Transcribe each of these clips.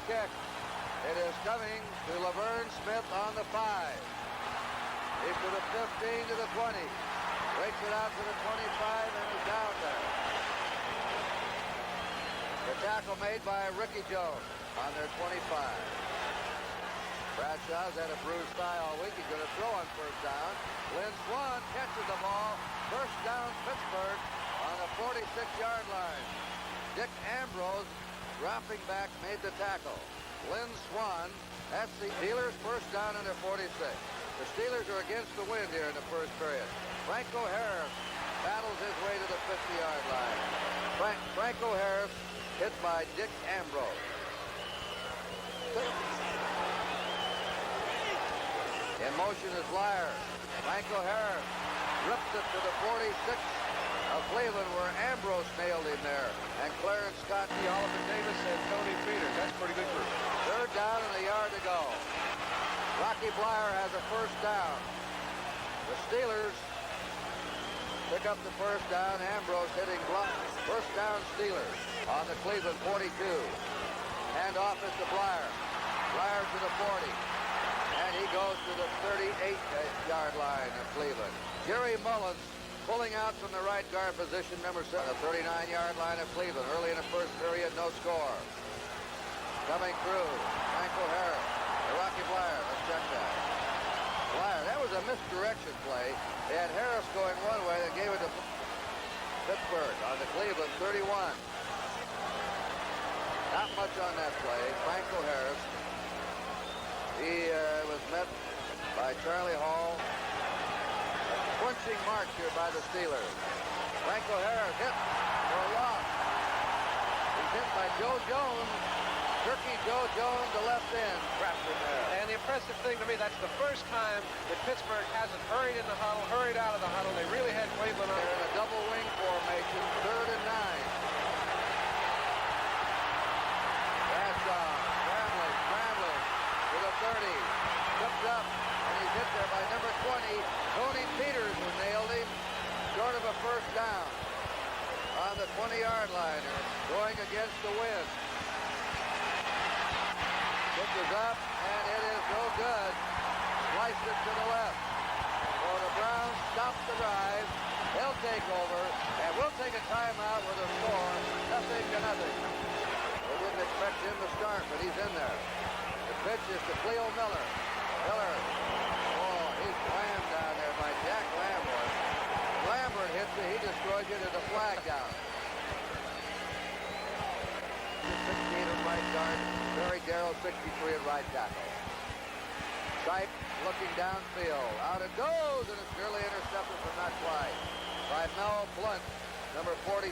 kick. It is coming to Laverne Smith on the 5. He's to the 15, to the 20. Breaks it out to the 25 and is down there. The tackle made by Ricky Jones on their 25. Bradshaw's had a bruised thigh all week. He's going to throw on first down. Lynn Swann catches the ball. First down, Pittsburgh on the 46-yard line. Dick Ambrose, dropping back, made the tackle. Lynn Swann, that's the Steelers' first down under 46. The Steelers are against the wind here in the first period. Franco Harris battles his way to the 50-yard line. Franco Harris hit by Dick Ambrose. In motion is Lyer. Franco Harris rips it to the 46 of Cleveland, where Ambrose nailed him there. And Clarence Scott, Oliver Davis, and Tony Peters. That's pretty good group. Third down and a yard to go. Rocky Blyer has a first down. The Steelers pick up the first down. Ambrose hitting block. First down Steelers on the Cleveland 42. Hand off is to Blyer. Blyer to the 40. And he goes to the 38-yard line of Cleveland. Jerry Mullins pulling out from the right guard position, number 7, the 39-yard line of Cleveland. Early in the first period, no score. Coming through, Franco Harris, Rocky Blyer. Let's check that. Blyer, that was a misdirection play. They had Harris going one way, they gave it to Pittsburgh on the Cleveland 31. Not much on that play. Franco Harris. He was met by Charlie Hall. A punching march here by the Steelers. Franco Harris hit for a loss. He's hit by Joe Jones. Turkey Joe Jones, the left end, trapped in there. And the impressive thing to me, that's the first time that Pittsburgh hasn't hurried in the huddle, hurried out of the huddle. They really had Cleveland on. They're in a double wing formation, 3rd and 9. Bradshaw, scrambling to the 30. Tripped up, and he's hit there by number 20. Tony Peters who nailed him, short of a first down on the 20-yard line, going against the wind. Kick is up, and it is no good. Sliced it to the left. So the Browns stop the drive. They'll take over, and we'll take a timeout with a score, 0-0. We didn't expect him to start, but he's in there. The pitch is to Cleo Miller. Miller, oh, he's slammed down there by Jack Lambert. Lambert hits it, he destroys it at the flag down. 16 at right guard. Barry Darrell, 63 at right tackle. Sipe looking downfield. Out it goes, and it's nearly intercepted, but not quite. By Mel Blunt, number 47.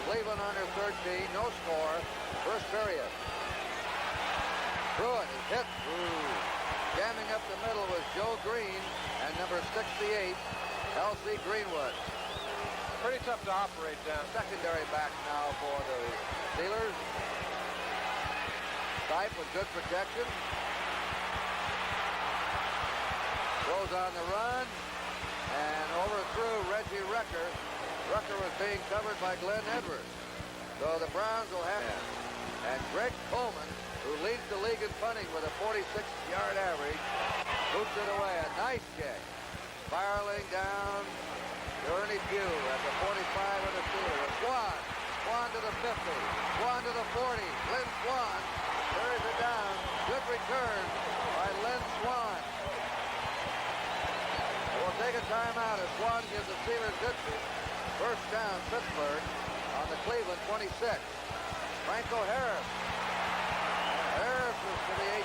Cleveland under 13, no score. First period. Pruitt is hit. Jamming up the middle was Joe Green and number 68, L.C. Greenwood. Pretty tough to operate down. Secondary back now for the Steelers. Stipe with good protection. Goes on the run and overthrew Reggie Rucker. Rucker was being covered by Glenn Edwards. So the Browns will have him. And Greg Coleman, who leads the league in punting with a 46-yard average, boots it away. A nice kick. Spiraling down to Ernie Pugh at the 45 of the Steelers. Swann. Swann to the 50. Swann to the 40. Lynn Swann carries it down. Good return by Lynn Swann. We'll take a timeout as Swann gives the Steelers good first down, Pittsburgh, on the Cleveland 26. Franco Harris. Harris is to the 18.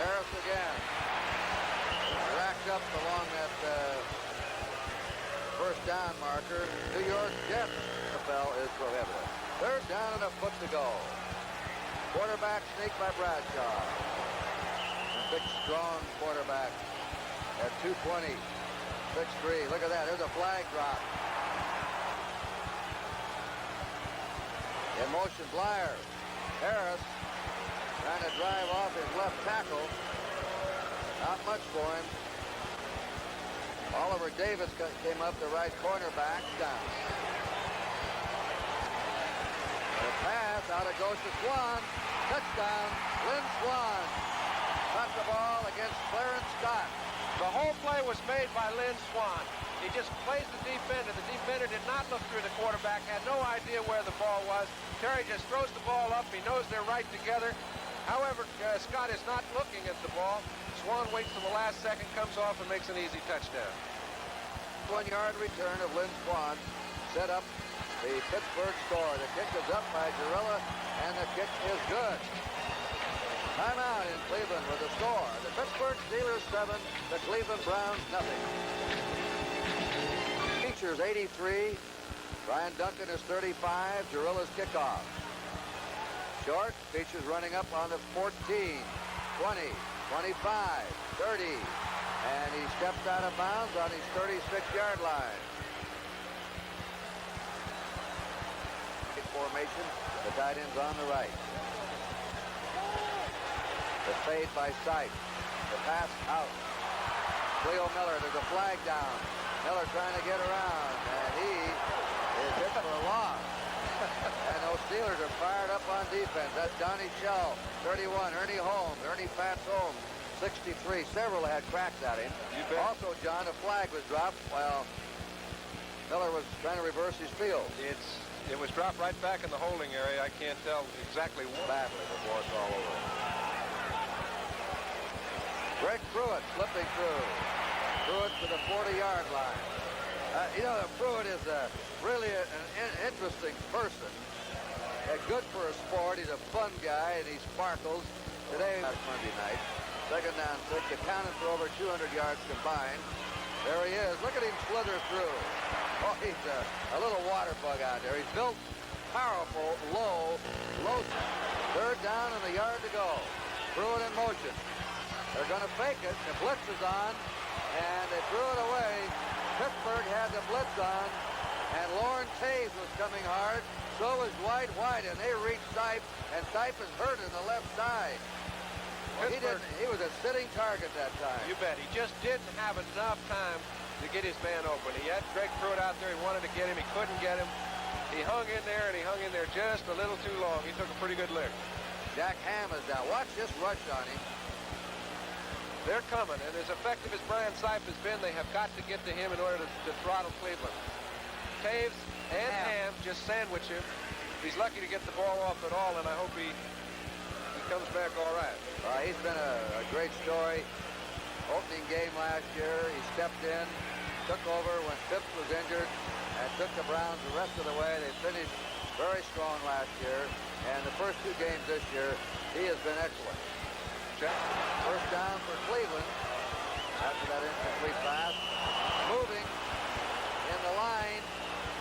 Harris again. Racked up along that first down marker. New York Jets. The bell is prohibited. Third down and a foot to go. Quarterback sneak by Bradshaw. A big, strong quarterback at 220. 6'3". Look at that. There's a flag drop. In motion, Blyer. Harris trying to drive off his left tackle. Not much for him. Oliver Davis came up the right cornerback, down. The pass, out it goes to Swann. Touchdown, Lynn Swann. Caught the ball against Clarence Scott. The whole play was made by Lynn Swann. He just plays the defender. The defender did not look through the quarterback, had no idea where the ball was. Terry just throws the ball up. He knows they're right together. However, Scott is not looking at the ball. Swann waits till the last second, comes off, and makes an easy touchdown. 1-yard return of Lynn Swann set up the Pittsburgh score. The kick is up by Gorilla, and the kick is good. Timeout in Cleveland with the score. The Pittsburgh Steelers 7, the Cleveland Browns nothing. Features 83. Brian Duncan is 35. Gorilla's kickoff. Short, Features running up on the 14, 20, 25, 30, and he steps out of bounds on his 36-yard line. Formation, the tight end's on the right. The fade by Sight. The pass out. Cleo Miller, there's a flag down. Miller trying to get around, and he is hit for a loss. And those Steelers are fired up on defense. That's Donnie Shell, 31. Ernie Holmes, Ernie Fats Holmes, 63. Several had cracks at him. You bet. Also, John, a flag was dropped while Miller was trying to reverse his field. It was dropped right back in the holding area. I can't tell exactly what. Badly before it's all over. Greg Pruitt slipping through. Pruitt to the 40-yard line. You know, Pruitt is really an interesting person. Good for a sport. He's a fun guy, and he sparkles. Today, last Monday night, 2nd down 6, accounted for over 200 yards combined. There he is. Look at him slither through. Oh, he's a little water bug out there. He's built powerful, low. 3rd down and a yard to go. Pruitt in motion. They're going to fake it. The blitz is on, and they threw it away. Pittsburgh had the blitz on, and Lauren Taves was coming hard. So was Dwight White, and they reached Stipe, and Stipe is hurt in the left side. Well, he was a sitting target that time. You bet. He just didn't have enough time to get his man open. He had Greg Pruitt out there. He wanted to get him. He couldn't get him. He hung in there, and he hung in there just a little too long. He took a pretty good lick. Jack Ham is down. Watch this rush on him. They're coming, and as effective as Brian Sipe has been, they have got to get to him in order to throttle Cleveland. Taves and Ham just sandwich him. He's lucky to get the ball off at all, and I hope he comes back all right. He's been a great story. Opening game last year, he stepped in, took over when Phipps was injured, and took the Browns the rest of the way. They finished very strong last year, and the first 2 games this year, he has been excellent. First down for Cleveland after that incomplete pass. Moving in the line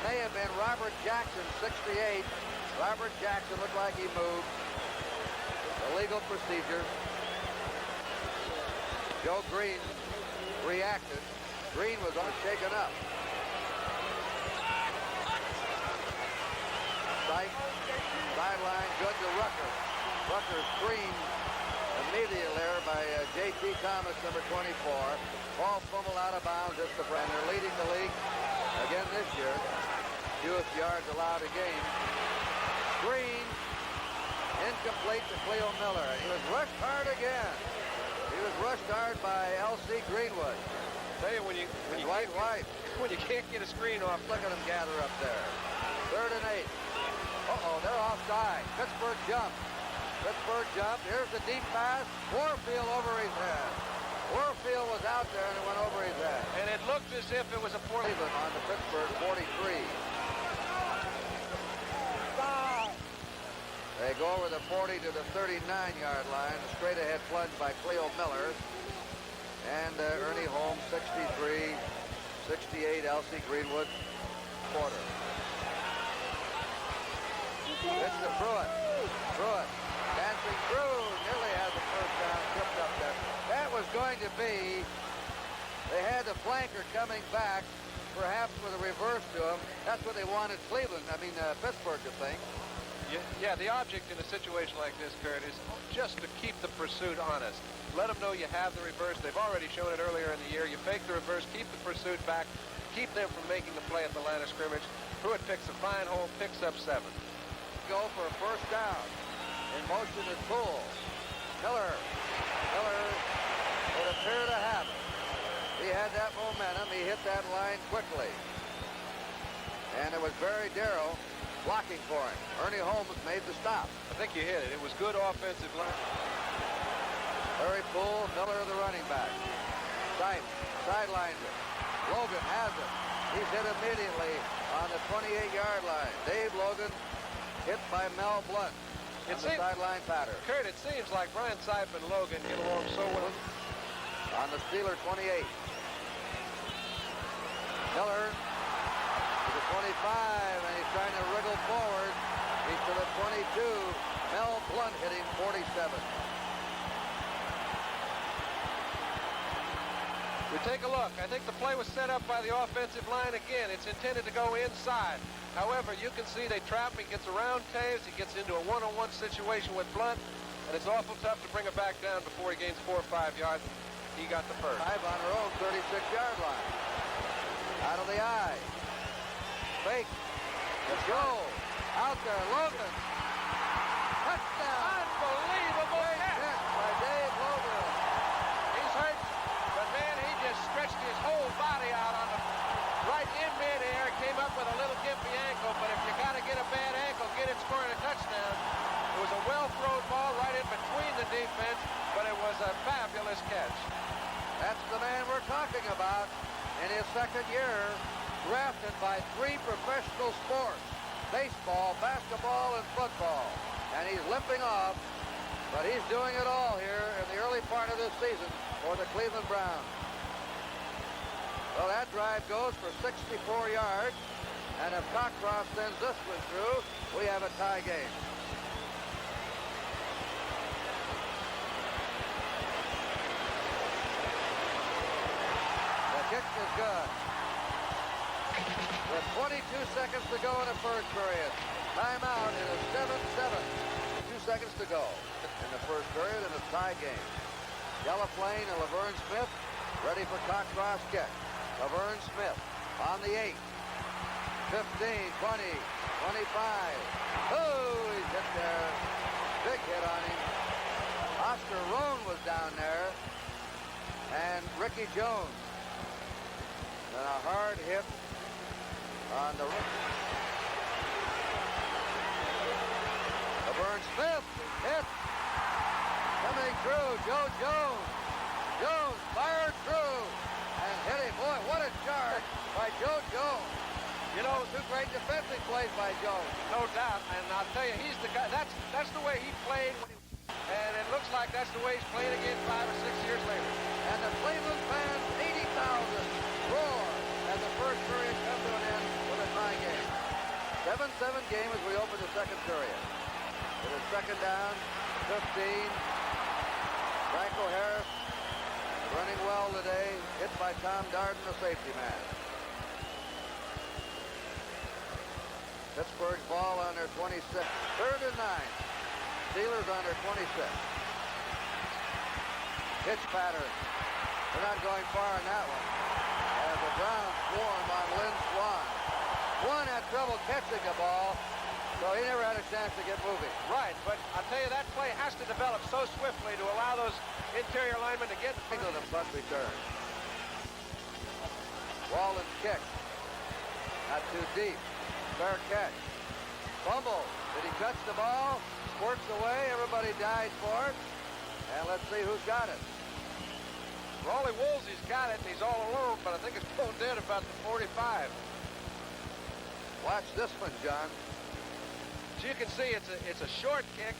may have been Robert Jackson, 68. Robert Jackson looked like he moved. Illegal procedure. Joe Green reacted. Green was shaken up. Sideline, good to Rucker. Rucker screened immediately there by J.T. Thomas, number 24. Ball fumbled out of bounds. It's the Browns. They're leading the league again this year. Fewest yards allowed a game. Green, incomplete to Cleo Miller. He was rushed hard again. He was rushed hard by L.C. Greenwood. Tell you, when you can't get a screen off, look at him gather up there. 3rd and 8. Uh-oh, they're offside. Pittsburgh jumped. Here's the deep pass. Warfield over his head. Warfield was out there and it went over his head. And it looked as if it was a Cleveland on the Pittsburgh 43. They go over the 40 to the 39-yard line. A straight ahead plunge by Cleo Miller. And Ernie Holmes, 63, 68, L.C. Greenwood, quarter. It's to Pruitt. Dancing through, nearly has a first down, tripped up there. That was going to be, they had the flanker coming back, perhaps with a reverse to him. That's what they wanted Pittsburgh to think. Yeah, the object in a situation like this, Kurt, is just to keep the pursuit honest. Let them know you have the reverse. They've already shown it earlier in the year. You fake the reverse, keep the pursuit back, keep them from making the play at the line of scrimmage. Pruitt picks a fine hole, picks up 7. Go for a first down. In motion is Poole. Miller would appear to have it. He had that momentum. He hit that line quickly. And it was Barry Darrow blocking for him. Ernie Holmes made the stop. I think you hit it. It was good offensive line. Larry Poole, Miller the running back. Sidelines it. Logan has it. He's hit immediately on the 28-yard line. Dave Logan hit by Mel Blunt on the sideline pattern. Kurt, it seems like Brian Sipe and Logan get along so well. On the Steeler 28. Miller to the 25, and he's trying to wriggle forward. He's to the 22. Mel Blunt hitting 47. We take a look. I think the play was set up by the offensive line again. It's intended to go inside. However, you can see they trap. He gets around Taves. He gets into a one-on-one situation with Blunt, and it's awful tough to bring him back down before he gains 4 or 5 yards. He got the first. 5 on her own 36-yard line. Out of the eye. Fake. Let's go. Out there, Logan. Touchdown. Unbelievable catch by Dave Logan. He's hurt, but man, he just stretched his whole body out on the right in midair. Came up with a little gimpy ankle, but if you got to get a bad ankle, get it scoring a touchdown. It was a well-thrown ball right in between the defense, but it was a fabulous catch. That's the man we're talking about in his second year, drafted by 3 professional sports, baseball, basketball, and football. And he's limping off, but he's doing it all here in the early part of this season for the Cleveland Browns. Well, that drive goes for 64 yards, and if Cockcroft sends this one through, we have a tie game. The kick is good. With 22 seconds to go in the first period. Timeout. It is 7-7. 2 seconds to go in the first period in a tie game. Delaplane and Laverne Smith ready for Cockcroft's kick. Laverne Smith on the 8. 15, 20, 25. Oh, he's hit there. Big hit on him. Oscar Rohn was down there. And Ricky Jones. And a hard hit on the rookie. Laverne Smith hit. Coming through, Joe Jones. Jones fired through and hit him. Boy, what a charge by Joe Jones. You know, 2 great defensive plays by Jones. No doubt, and I'll tell you, he's the guy. That's the way he played, and it looks like that's the way he's playing again 5 or 6 years later. And the Cleveland fans, 80,000, roar as the first period comes to an end with a tie game. 7-7 game as we open the second period. It is second down, 15. Franco Harris running well today, hit by Tom Darden, the safety man. Pittsburgh's ball on their 26. 3rd and 9. Steelers on their 26. Pitch pattern. They're not going far on that one. As the Browns swarm on Lynn Swann. Swann had trouble catching the ball, so he never had a chance to get moving. Right, but I'll tell you, that play has to develop so swiftly to allow those interior linemen to get to the punt return. Walden's kick. Not too deep. Fair catch. Fumble. Did he touch the ball? Squirts away. Everybody died for it. And let's see who's got it. Rolly Woolsey's got it, and he's all alone, but I think it's pulled in about the 45. Watch this one, John. As you can see, it's a short kick.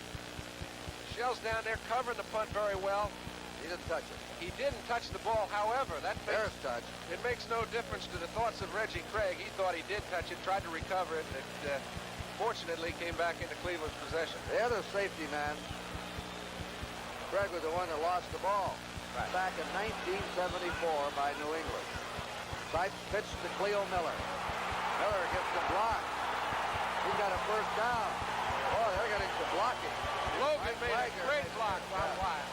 Shell's down there covering the punt very well. He didn't touch it. He didn't touch the ball. However, There's touch. It makes no difference to the thoughts of Reggie Craig. He thought he did touch it, tried to recover it, and it fortunately came back into Cleveland's possession. The other safety man, Craig, was the one that lost the ball back in 1974 by New England. Sipes pitched to Cleo Miller. Miller gets the block. He's got a first down. Oh, they're getting some blocking. Logan made a great block by Wyatt.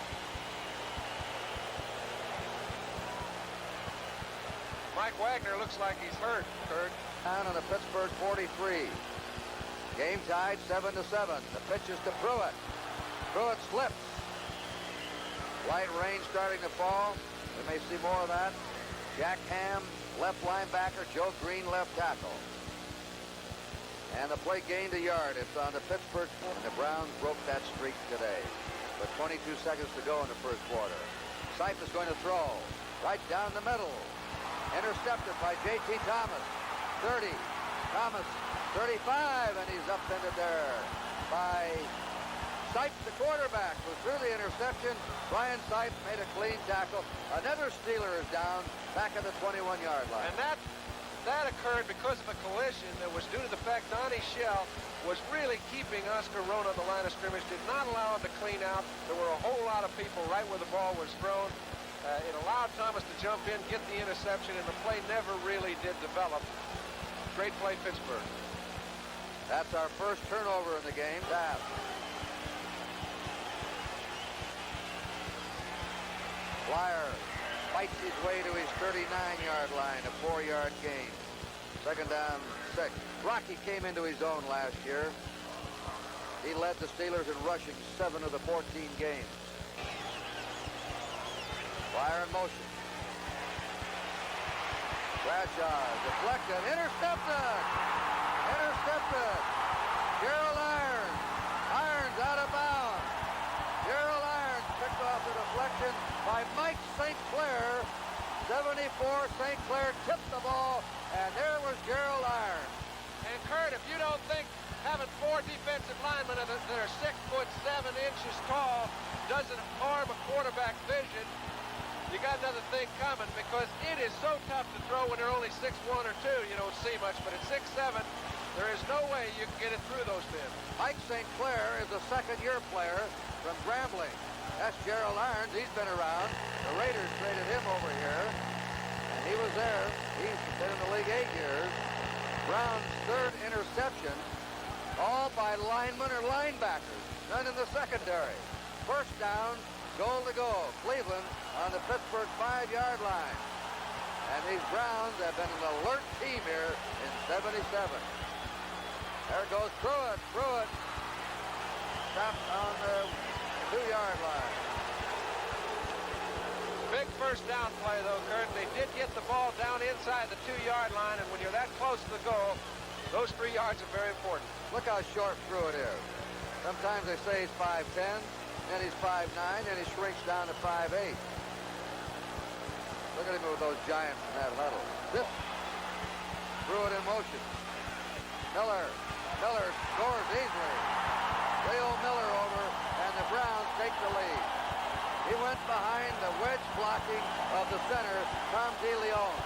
Mike Wagner looks like he's hurt, Kurt. Down on the Pittsburgh 43. Game tied 7-7. The pitch is to Pruitt. Pruitt slips. Light rain starting to fall. We may see more of that. Jack Ham, left linebacker. Joe Green, left tackle. And the play gained a yard. It's on the Pittsburgh. And the Browns broke that streak today. With 22 seconds to go in the first quarter. Sipe is going to throw. Right down the middle. Intercepted by J.T. Thomas. 30. Thomas, 35. And he's upended there by Sipe, the quarterback, who threw the interception. Brian Sipe made a clean tackle. Another Steeler is down back at the 21-yard line. And that occurred because of a collision that was due to the fact Donnie Shell was really keeping Oscar Rohn on the line of scrimmage, did not allow him to clean out. There were a whole lot of people right where the ball was thrown. It allowed Thomas to jump in, get the interception, and the play never really did develop. Great play, Pittsburgh. That's our first turnover in the game. Tap. Flyer fights his way to his 39-yard line, a 4-yard gain. Second down, 6. Rocky came into his own last year. He led the Steelers in rushing 7 of the 14 games. Flyer in motion. Bradshaw deflected, intercepted! Intercepted! Gerald Irons. Irons out of bounds. Gerald Irons picked off the deflection by Mike St. Clair. 74, St. Clair tipped the ball, and there was Gerald Irons. And Kurt, if you don't think having 4 defensive linemen that are 6'7" tall doesn't harm a quarterback vision, you got another thing coming, because it is so tough to throw when they're only 6'1" or 2. You don't see much, but at 6'7", there is no way you can get it through those men. Mike St. Clair is a second-year player from Grambling. That's Gerald Irons. He's been around. The Raiders traded him over here, and he was there. He's been in the league 8 years. Brown's 3rd interception, all by linemen or linebackers, none in the secondary. First down, goal to go. Cleveland on the Pittsburgh 5-yard line. And these Browns have been an alert team here in 77. There goes Pruitt. Pruitt stopped on the 2-yard line. Big first down play, though, Kurt. They did get the ball down inside the 2-yard line, and when you're that close to the goal, those 3 yards are very important. Look how short Pruitt is. Sometimes they say he's 5'10", then he's 5'9", then he shrinks down to 5'8". Look at him with those giants in that huddle. This Pruitt in motion. Miller scores easily. Cleo Miller over, and the Browns take the lead. He went behind the wedge blocking of the center, Tom DeLeon,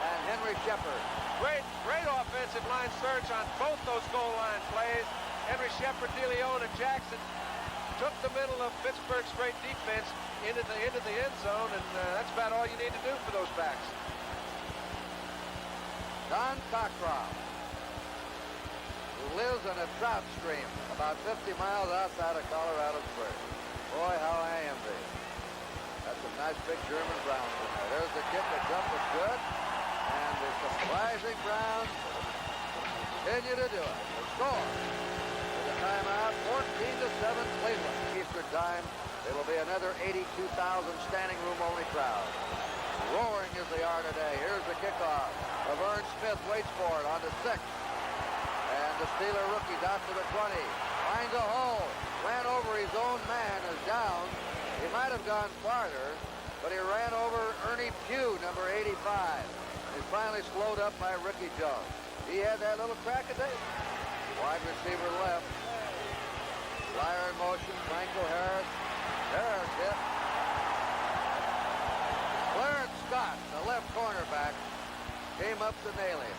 and Henry Shepard. Great offensive line search on both those goal line plays. Henry Shepard, DeLeon, and Jackson took the middle of Pittsburgh's great defense into the end zone, and that's about all you need to do for those backs. Don Cockcroft, who lives in a trout stream about 50 miles outside of Colorado Springs. Boy, how I envy. That's some nice big German Browns in there. There's the kick. The jump was good. And the surprising Browns continue to do it. The score is a timeout, 14-7 Cleveland. Eastern time. It'll be another 82,000 standing room only crowd. Roaring as they are today. Here's the kickoff. Laverne Smith waits for it on the 6. And the Steeler rookie's out to the 20. Finds a hole. Ran over his own man, is down. He might have gone farther, but he ran over Ernie Pugh, number 85. He's finally slowed up by Ricky Jones. He had that little crack at it. Wide receiver left. Flyer in motion. Franco Harris. Harris hit. Clarence Scott, the left cornerback, came up to nail him.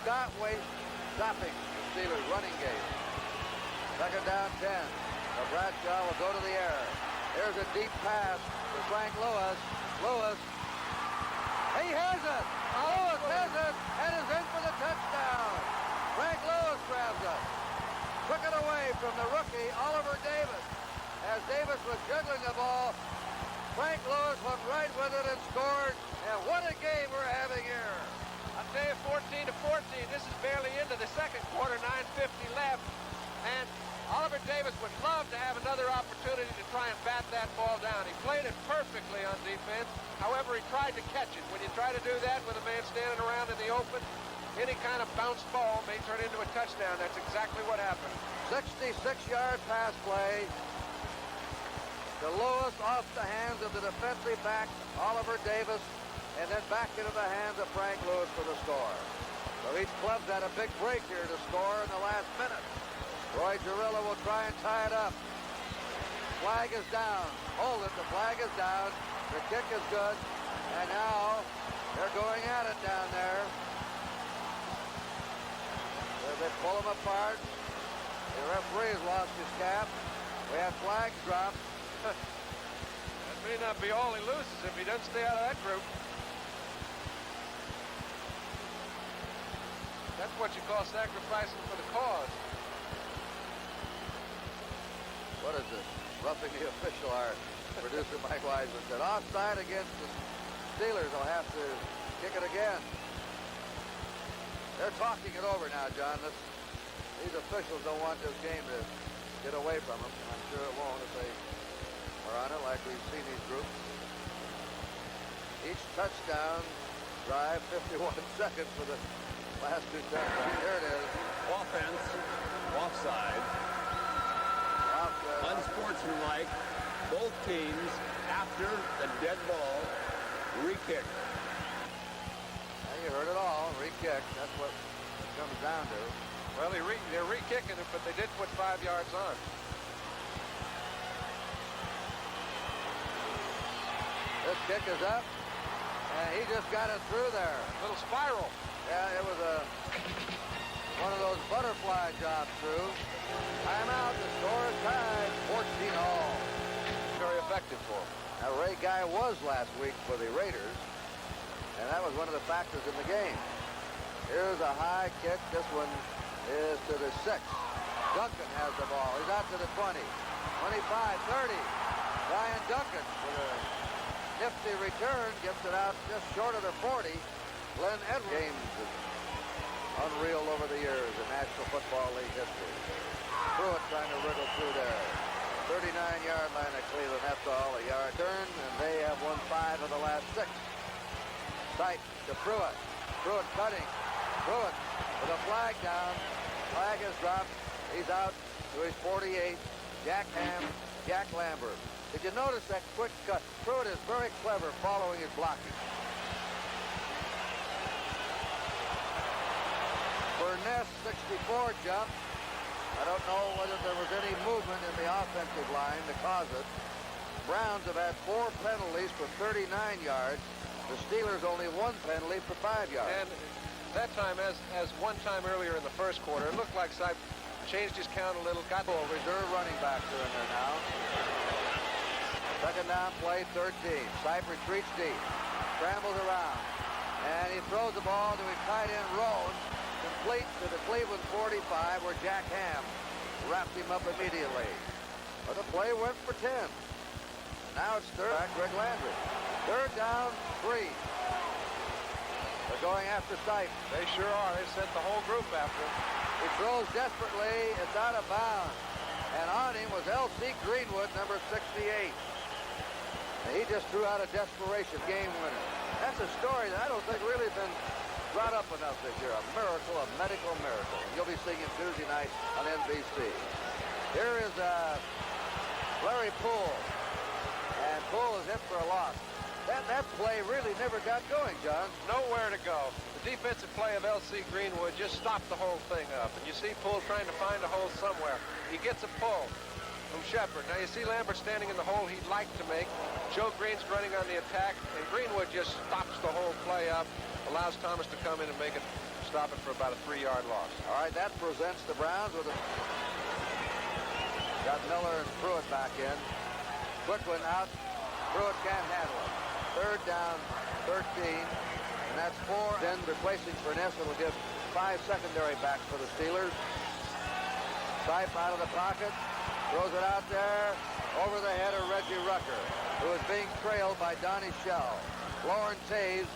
Scott waits, stopping the Steelers' running game. Second down 10. Bradshaw will go to the air. There's a deep pass to Frank Lewis. Lewis. He has it. Lewis has it and is in for the touchdown. Frank Lewis grabs it. Took it away from the rookie, Oliver Davis. As Davis was juggling the ball, Frank Lewis went right with it and scored. And what a game we're having here. I'll tell you, 14-14. This is barely into the second quarter, 9:50 left. And Oliver Davis would love to have another opportunity to try and bat that ball down. He played it perfectly on defense. However, he tried to catch it. When you try to do that with a man standing around in the open, any kind of bounced ball may turn into a touchdown. That's exactly what happened. 66-yard pass play to Lewis off the hands of the defensive back, Oliver Davis, and then back into the hands of Frank Lewis for the score. So each club's had a big break here to score in the last minute. Roy Jarilla will try and tie it up. Flag is down. Hold it, the flag is down. The kick is good. And now they're going at it down there. They pull them apart. The referee has lost his cap. We have flags dropped. That may not be all he loses if he doesn't stay out of that group. That's what you call sacrificing for the cause. What is this? Roughing the official art. Producer Mike Wiseman said offside against the Steelers. Will have to kick it again. They're talking it over now, John. These officials don't want this game to get away from them. I'm sure it won't if they are on it like we've seen these groups. Each touchdown drive, 51 seconds for the last two touchdowns. There it is. Offense, offside. Unsportsmanlike, both teams after the dead ball, re-kick. Now you heard it all, re-kick. That's what it comes down to. Well, they're re-kicking it, but they did put 5 yards on. This kick is up, and he just got it through there. Little spiral. Yeah, it was one of those butterfly jobs through. Timeout, the score is tied, 14-all. Very effective for him. Now, Ray Guy was last week for the Raiders, and that was one of the factors in the game. Here's a high kick. This one is to the 6. Duncan has the ball. He's out to the 20, 25, 30. Ryan Duncan with a nifty return gets it out just short of the 40. Glenn Edwards. Games is unreal over the years in National Football League history. Pruitt trying to wriggle through there. 39-yard line of Cleveland. That's all. A yard turn, and they have won 5 of the last 6. Sight to Pruitt. Pruitt cutting. Pruitt with a flag down. Flag is dropped. He's out to his 48. Jack Ham, Jack Lambert. Did you notice that quick cut? Pruitt is very clever following his blocking. Burness, 64 jump. I don't know whether there was any movement in the offensive line to cause it. Browns have had 4 penalties for 39 yards. The Steelers only 1 penalty for 5 yards. And that time, as one time earlier in the first quarter, it looked like Sipe changed his count a little. Got reserve running backs are in there now. Second down play, 13. Sipe retreats deep. Scrambles around. And he throws the ball to his tight end, Roan. Complete to the Cleveland 45, where Jack Ham wrapped him up immediately. But the play went for 10. Now it's third back, Greg Landry. Third down, 3. They're going after Sipe. They sure are. They sent the whole group after him. He throws desperately. It's out of bounds. And on him was L.C. Greenwood, number 68. And he just threw out a desperation game winner. That's a story that I don't think really been brought up enough this year. A miracle, a medical miracle. And you'll be seeing him Tuesday night on NBC. Here is Larry Poole. And Poole is hit for a loss. That play really never got going, John. Nowhere to go. The defensive play of L.C. Greenwood just stopped the whole thing up. And you see Poole trying to find a hole somewhere. He gets a pull from Shepard. Now you see Lambert standing in the hole he'd like to make. Joe Green's running on the attack. And Greenwood just stops the whole play up. Allows Thomas to come in and make it, stop it for about a 3-yard loss. All right, that presents the Browns with a... Got Miller and Pruitt back in. Quick one out. Pruitt can't handle it. Third down, 13. And that's 4. Then replacing Burness, it'll give 5 secondary backs for the Steelers. Sipe out of the pocket, throws it out there over the head of Reggie Rucker, who is being trailed by Donnie Shell. Lauren Taves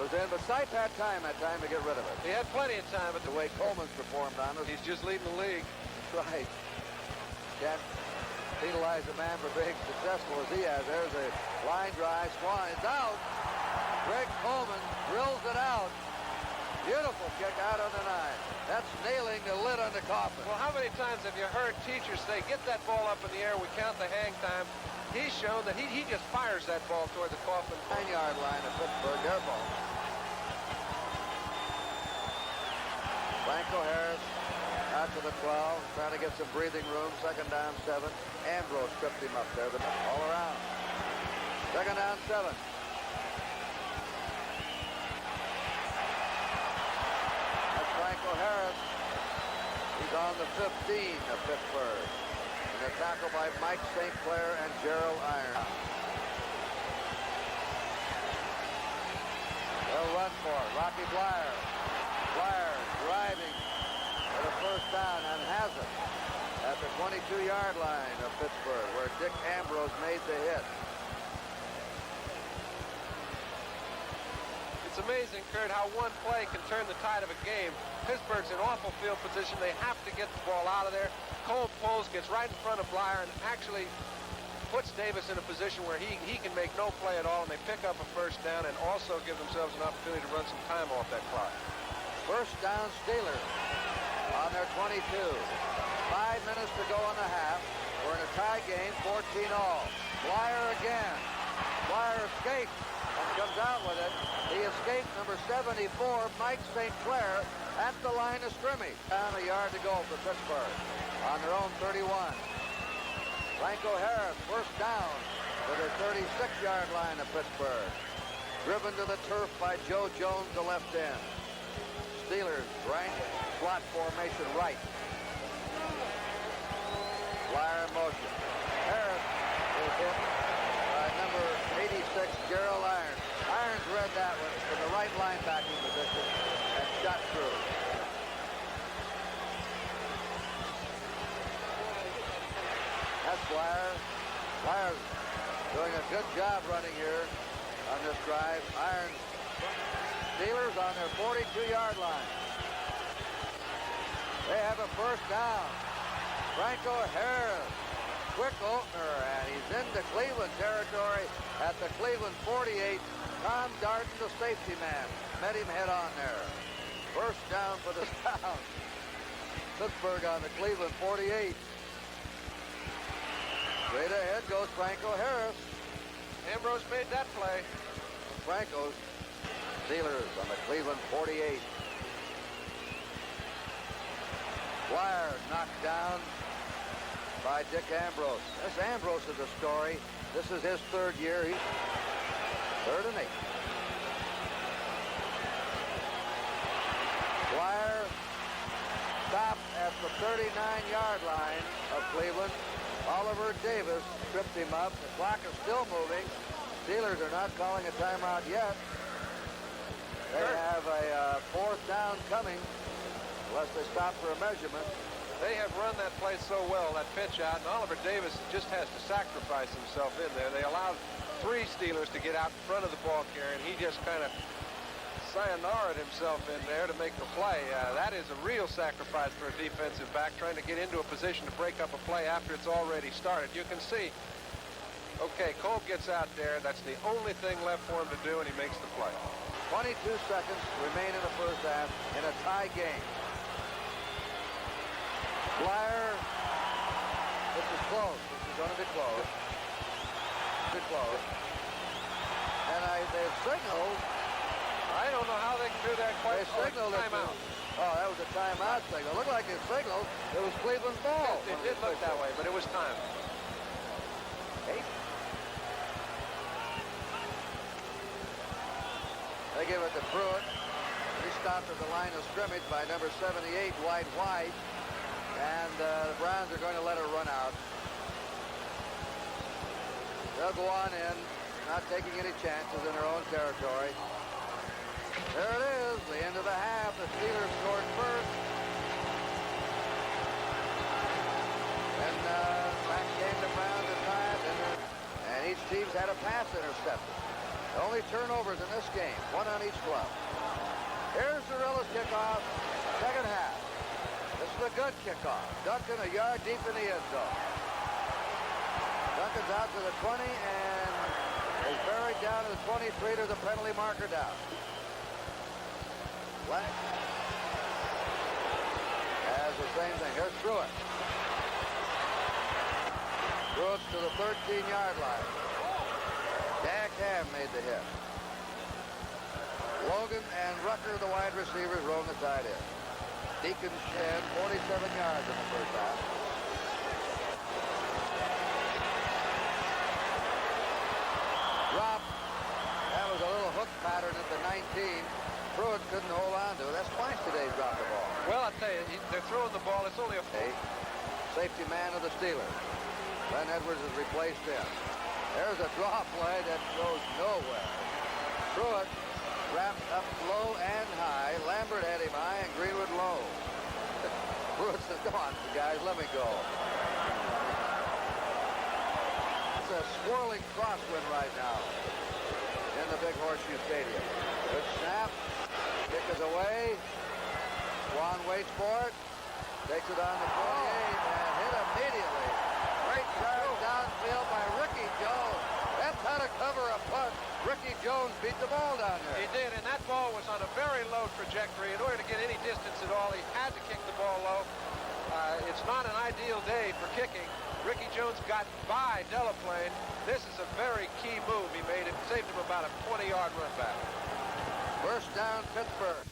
was in, but Sipe had time that time to get rid of it. He had plenty of time, but The way Coleman's performed on us. he's just leading the league. Right. Can't penalize a man for being successful as he has. There's a line drive. Swann is out. Greg Coleman drills it out. Beautiful kick out on the 9. That's nailing the lid on the coffin. Well, how many times have you heard teachers say, get that ball up in the air, we count the hang time? He's shown that he just fires that ball toward the coffin. 9-yard line of Pittsburgh, their ball. Franco Harris out to the 12, trying to get some breathing room. Second down, 7. Ambrose tripped him up there, but all around. Second down, 7. That's Franco Harris. He's on the 15 of Pittsburgh. And a tackle by Mike St. Clair and Gerald Iron. They'll run for it. Rocky Blyer. Blyer driving for the first down and has it at the 22-yard line of Pittsburgh, where Dick Ambrose made the hit. It's amazing, Kurt, how one play can turn the tide of a game. Pittsburgh's in awful field position. They have to get the ball out of there. Cole pulls, gets right in front of Blyer, and actually puts Davis in a position where he can make no play at all, and they pick up a first down and also give themselves an opportunity to run some time off that clock. First down, Steelers on their 22. 5 minutes to go in the half. We're in a tie game, 14 all. Blyer again. Blyer escapes and comes out with it. He escaped number 74, Mike St. Clair, at the line of scrimmage. Down a yard to go for Pittsburgh on their own 31. Franco Harris, first down to the 36-yard line of Pittsburgh. Driven to the turf by Joe Jones, the left end. Steelers rank slot formation right. Blyer in motion. Harris is hit by number 86, Gerald Irons. Irons read that one from the right linebacking position and shot through. That's Blyer. Blyer's doing a good job running here on this drive. Irons. Steelers on their 42-yard line. They have a first down. Franco Harris, quick opener, and he's into Cleveland territory at the Cleveland 48. Tom Darden, the safety man, met him head on there. First down for the town. Pittsburgh on the Cleveland 48. Straight ahead goes Franco Harris. Ambrose made that play. Franco's Steelers on the Cleveland 48. Blyer knocked down by Dick Ambrose. This Ambrose is a story. This is his third year. He's 3rd and 8. Blyer stopped at the 39-yard line of Cleveland. Oliver Davis tripped him up. The clock is still moving. Steelers are not calling a timeout yet. They have a fourth down coming unless they stop for a measurement. They have run that play so well, that pitch out, and Oliver Davis just has to sacrifice himself in there. They allowed 3 Steelers to get out in front of the ball carrier, and he just kind of sayonara'd himself in there to make the play. That is a real sacrifice for a defensive back, trying to get into a position to break up a play after it's already started. You can see, okay, Cole gets out there. That's the only thing left for him to do, and he makes the play. 22 seconds remain in the first half in a tie game. Blyer, this is close. This is going to be close. Close. And they signaled. I don't know how they can do that quite. They signaled it. Timeout. Oh, that was a timeout signal. It looked like they signaled it was Cleveland's ball. It did look that way, but it was time. 8. They give it to Pruitt. He stopped at the line of scrimmage by number 78, Dwight White. And the Browns are going to let her run out. They'll go on in, not taking any chances in their own territory. There it is, the end of the half. The Steelers scored first. And each team's had a pass intercepted. The only turnovers in this game, one on each club. Here's Zarilla's kickoff, second half. This is a good kickoff. Duncan a yard deep in the end zone. Duncan's out to the 20 and is buried down to the 23 to the penalty marker down. Black has the same thing. Here's Truitt. Truitt's to the 13-yard line. Dak Ham made the hit. Logan and Rucker, the wide receivers, roam the tight end. Deacon Shen, 47 yards in the first half. Drop. That was a little hook pattern at the 19. Pruitt couldn't hold on to it. That's twice today he dropped the ball. Well, I tell you, they're throwing the ball. It's only a safety man of the Steelers. Glenn Edwards is replaced in. There's a draw play that goes nowhere. Pruitt wrapped up low and high. Lambert had him high and Greenwood low. Pruitt says, come on, guys, let me go. It's a swirling crosswind right now in the big Horseshoe Stadium. Good snap. Kick is away. Swann waits for it. Takes it on the 48 and hit immediately. Great charge downfield by Ricky Jones. That's how to cover a punt. Ricky Jones beat the ball down there. He did, and that ball was on a very low trajectory. In order to get any distance at all, he had to kick the ball low. It's not an ideal day for kicking. Ricky Jones got by Delaplane. This is a very key move he made. It saved him about a 20-yard run back. First down, Pittsburgh.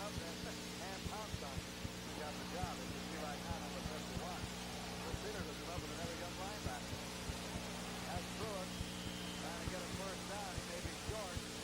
up and hand pounced on him. He got the job. As you see right now, number 51. The Steelers have come up with another young linebacker. That's Pruitt trying to get a first down. He may be short.